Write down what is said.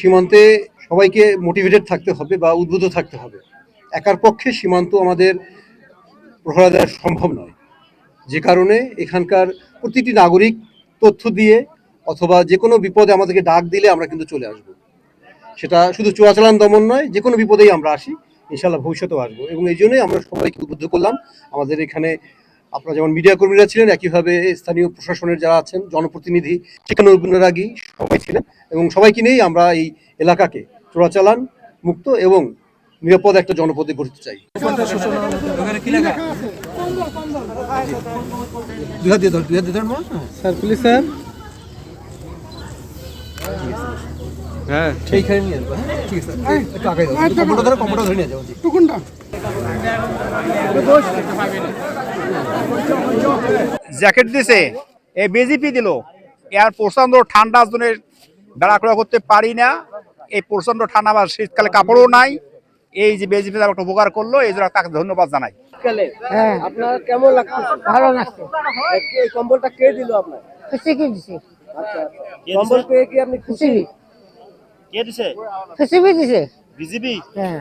সীমান্তে সবাইকে মোটিভেটেড থাকতে হবে বা উদ্বুদ্ধ থাকতে হবে। একার পক্ষে সীমান্ত আমাদের প্রহরা দেওয়া সম্ভব নয়, যে কারণে এখানকার প্রতিটি নাগরিক তথ্য দিয়ে অথবা যে কোনো বিপদে আমাদেরকে ডাক দিলে আমরা কিন্তু চলে আসব। সেটা শুধু চোরাচালান দমন নয়, যে কোনো বিপদেই আমরা আসি, ইনশাল্লাহ ভবিষ্যতেও আসবো। এবং এই জন্যই আমরা সবাইকে উদ্বুদ্ধ করলাম। আমাদের এখানে আপনারা যেমন মিডিয়া কর্মীরা ছিলেন, একইভাবে স্থানীয় প্রশাসনের যারা আছেন, জনপ্রতিনিধি, শিক্ষানুরাগী সবাই ছিলেন, এবং সবাইকে নিয়েই আমরা এই এলাকাকে চোরাচালান মুক্ত এবং নিরাপদ একটা জনপদে গড়তে চাই। Sir please sir. হ্যাঁ সেইখানে নিয়ে আসবো। হ্যাঁ ঠিক আছে, একটু আগে যাও, কম্পিউটার ধরে নিয়ে যাও। জ্যাকেট দিছে, এই বিজেপি দিল। এর প্রচন্ড ঠান্ডার জন্য বেড়াখড়া করতে পারি না। এই প্রচন্ড ঠান্ডা, আমার শীতকালে কাপড়ও নাই। এই যে বিজেপি একটা উপকার করলো, এই জন্য তাকে ধন্যবাদ জানাই। হ্যাঁ, আপনার কেমন লাগছে? ভালো লাগছে। এই কম্বলটা কে দিল আপনার? খুশি কি দিছে? আচ্ছা, কম্বল পেয়ে কি আপনি খুশি? কে দিছে? খুশি দিছে। বিজেপি। হ্যাঁ।